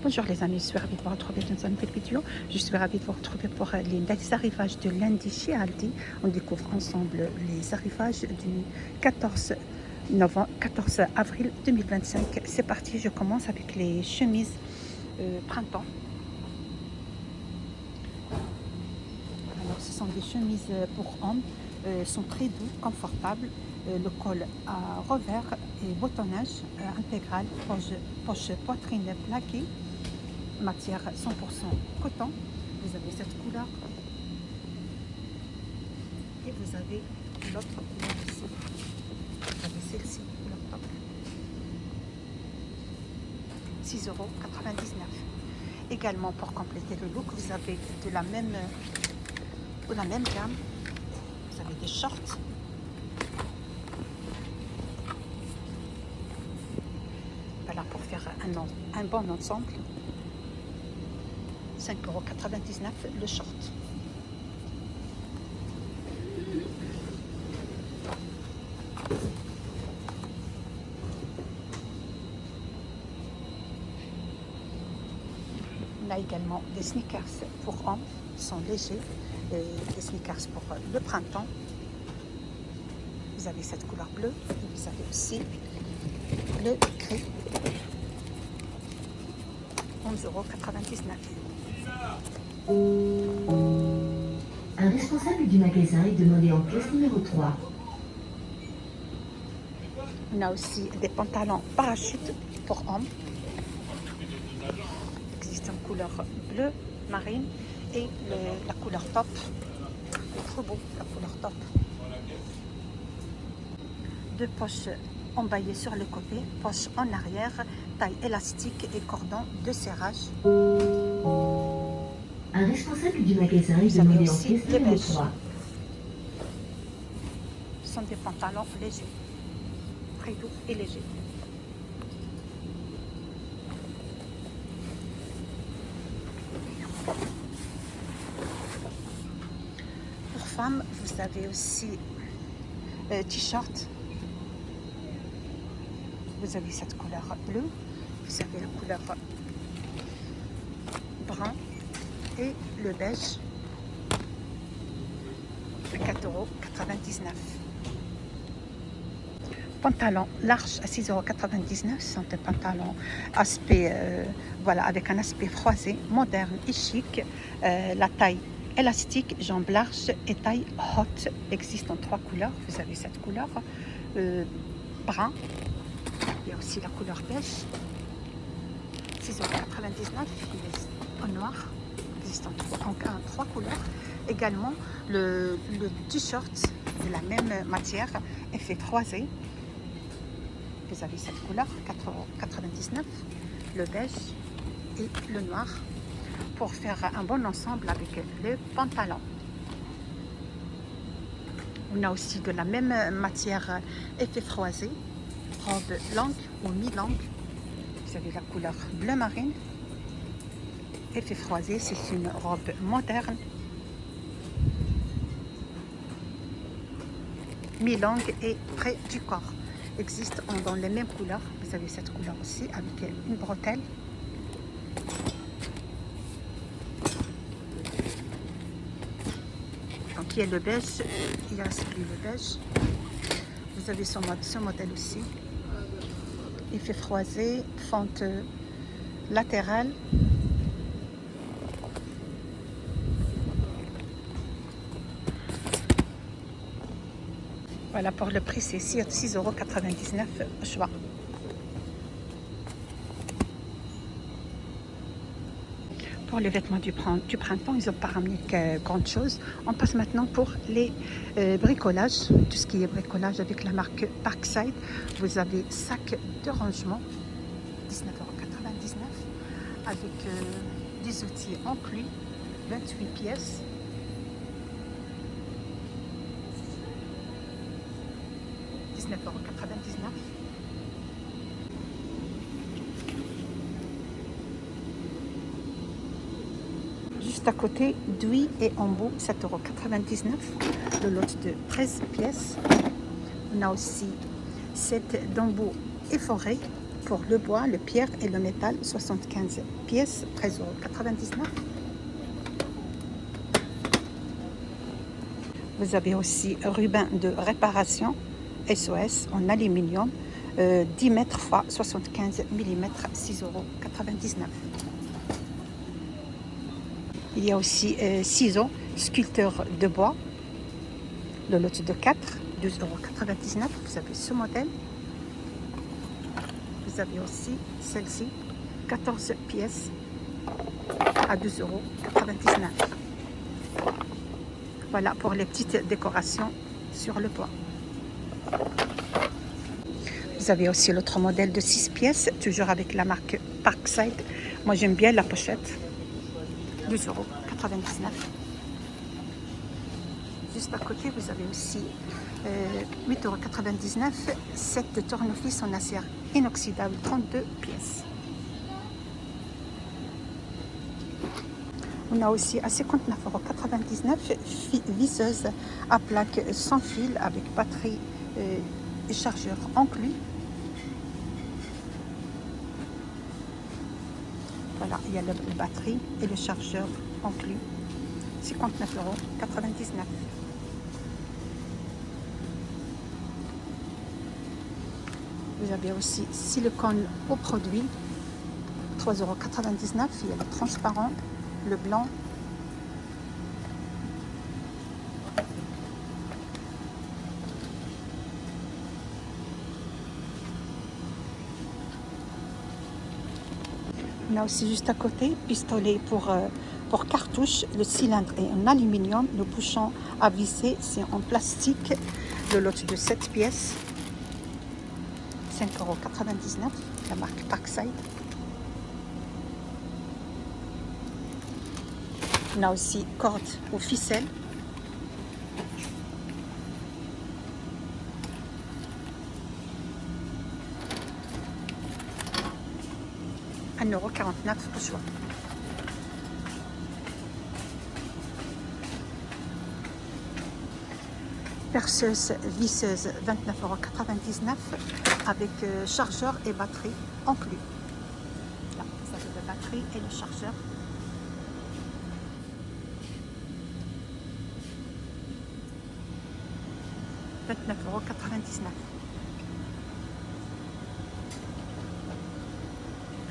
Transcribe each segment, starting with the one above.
Bonjour les amis, je suis ravie de vous retrouver dans une nouvelle vidéo. Je suis ravie de vous retrouver pour les arrivages de lundi chez Aldi. On découvre ensemble les arrivages du 14 avril 2025. C'est parti, je commence avec les chemises printemps. Alors ce sont des chemises pour hommes, sont très doux, confortables. Le col à revers et boutonnage intégral, poche poitrine plaquée, matière 100% coton. Vous avez cette couleur et vous avez l'autre couleur ici. Vous avez celle-ci, couleur top. 6,99 €. Également pour compléter le look, vous avez de la même gamme. Vous avez des shorts. Voilà pour faire un bon ensemble. 5,99 € le short. On a également des sneakers pour hommes, sont légers, des sneakers pour le printemps. Vous avez cette couleur bleue et vous avez aussi le gris. 11,99 €. Un responsable du magasin est demandé en pièce numéro 3. On a aussi des pantalons parachutes pour hommes. Il existe en couleur bleu marine et la couleur top. Trop beau, la couleur top. Deux poches embaillées sur le côté, poche en arrière, taille élastique et cordon de serrage. Un responsable du magasin est demandé en pièce numéro 3. Ce sont des pantalons légers, très doux et légers. Pour femmes, vous avez aussi t-shirt. Vous avez cette couleur bleue, vous avez la couleur brun et le beige. 4,99 €. Pantalon large à 6,99 €. Ce sont des pantalons avec un aspect froissé, moderne et chic. La taille élastique, jambes larges et taille haute existe en 3 couleurs. Vous avez cette couleur brun. Il y a aussi la couleur beige. 6,99 €. Il est en noir. Il existe en 3 couleurs. Également, le t-shirt de la même matière, effet croisé. Vous avez cette couleur, 4,99 €, le beige et le noir, pour faire un bon ensemble avec le pantalon. On a aussi de la même matière, effet croisé, robe longue ou mi-longue. Vous avez la couleur bleu marine. Effet croisé, c'est une robe moderne. Mi-longue et près du corps. Existent dans les mêmes couleurs. Vous avez cette couleur aussi avec une bretelle. Donc il y a le beige, il reste plus le beige. Vous avez ce modèle aussi. Effet froisé, fente latérale. Voilà, pour le prix, c'est 6,99 € au choix. Pour les vêtements du printemps, ils n'ont pas ramené grande chose. On passe maintenant pour les bricolages. Tout ce qui est bricolage avec la marque Parkside. Vous avez sac de rangement, 19,99 € avec des outils inclus, 28 pièces. 19,99 €. Juste à côté, Douy et Embout, 7,99 €. Le lot de 13 pièces. On a aussi 7 d'Embout et Forêt, pour le bois, le pierre et le métal, 75 pièces, 13,99 €. Vous avez aussi ruban de réparation SOS en aluminium, 10 mètres x 75 mm, 6,99 €. Il y a aussi ciseaux sculpteurs de bois, le lot de 4, 12,99 €. Vous avez ce modèle. Vous avez aussi celle-ci, 14 pièces à 2,99 €. Voilà pour les petites décorations sur le bois. Vous avez aussi l'autre modèle de 6 pièces, toujours avec la marque Parkside. Moi j'aime bien la pochette. 2,99 €. Juste à côté, vous avez aussi 8,99 €, set de tournevis en acier inoxydable, 32 pièces. On a aussi à 59,99 € visseuse à plaque sans fil avec batterie et chargeur inclus. Voilà, il y a la batterie et le chargeur inclus. 59,99 €. Vous avez aussi silicone au produit, 3,99 €. Il y a le transparent, le blanc. On a aussi juste à côté, pistolet pour cartouche. Le cylindre est en aluminium. Le bouchon à visser, c'est en plastique. Le lot de 7 pièces, 5,99 €, la marque Parkside. On a aussi corde aux ficelles. €1,49 € au choix. Perceuse visseuse, 29,99 € avec chargeur et batterie inclus. Là, vous avez la batterie et le chargeur. €29,99 €.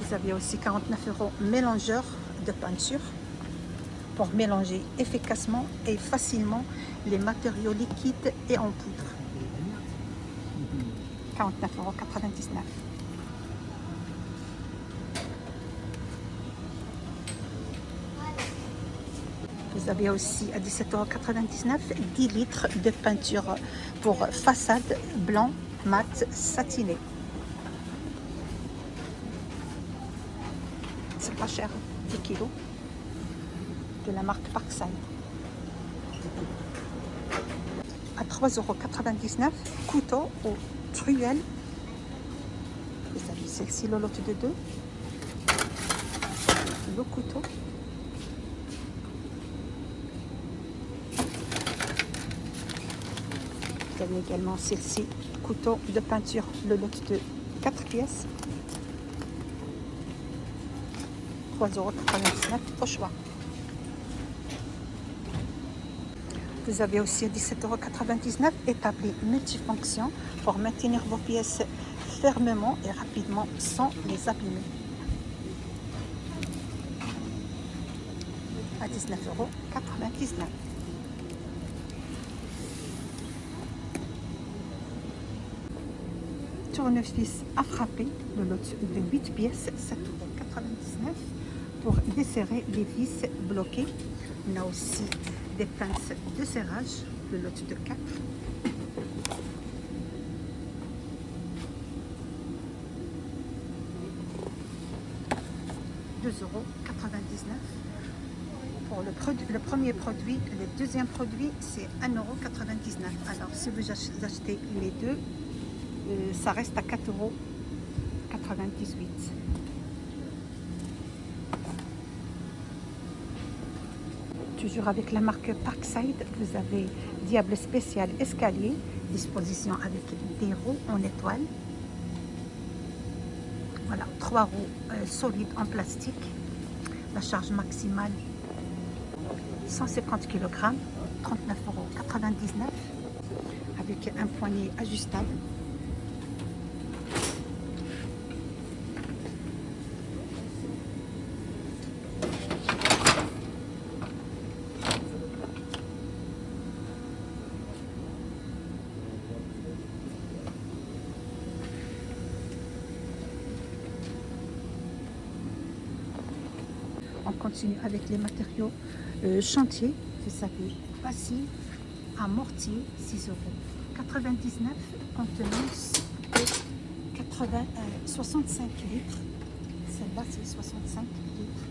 Vous avez aussi 49 € mélangeur de peinture pour mélanger efficacement et facilement les matériaux liquides et en poudre. 49,99 €. Vous avez aussi à 17,99 € 10 litres de peinture pour façade blanc mat satiné. C'est pas cher, 10 kilos de la marque Parkside. À 3,99 €, couteau ou truelle. Vous avez celle-ci, le lot de 2. Le couteau. Vous avez également celle-ci, couteau de peinture, le lot de 4 pièces. 3,99 € au choix. Vous avez aussi à 17,99 € établi multifonction pour maintenir vos pièces fermement et rapidement sans les abîmer. À 19,99 €. Tournevis à frapper, le lot de 8 pièces, 7,99 € pour desserrer les vis bloquées. On a aussi des pinces de serrage, le lot de 4. €2,99 € pour le premier produit. Le deuxième produit, c'est 1,99 €. Alors, si vous achetez les deux, ça reste à 4,98 €. Toujours avec la marque Parkside, vous avez Diable spécial escalier, disposition avec des roues en étoile. Voilà, 3 roues solides en plastique. La charge maximale 150 kg, 39,99 € avec un poignet ajustable. On continue avec les matériaux chantier. Vous savez, assis à mortier, 6,99 € contenance de 65 litres. Celle-là, c'est 65 litres.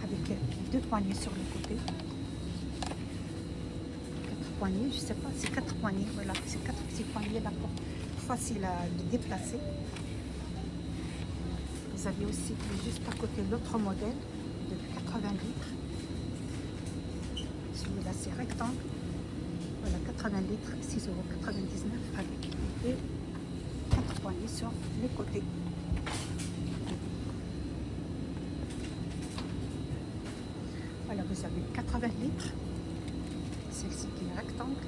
Avec 2 poignées sur le côté. 4 poignées, je ne sais pas, c'est 4 poignées. Voilà, c'est 4 petits poignées là pour facile à déplacer. Vous avez aussi juste à côté l'autre modèle de 80 litres. Celui-là, c'est rectangle. Voilà, 80 litres, 6,99 € avec et 4 poignées sur les côtés. Voilà, vous avez 80 litres. Celle-ci qui est rectangle.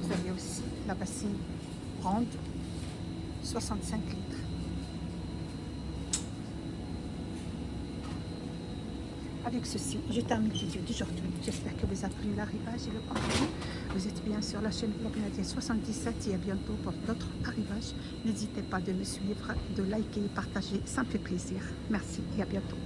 Vous avez aussi la bassine ronde, 65 litres. Avec ceci, je termine la vidéo d'aujourd'hui. J'espère que vous a plu l'arrivage et le contenu. Vous êtes bien sur la chaîne Vlog Nadia 77 et à bientôt pour d'autres arrivages. N'hésitez pas de me suivre, de liker et partager, ça me fait plaisir. Merci et à bientôt.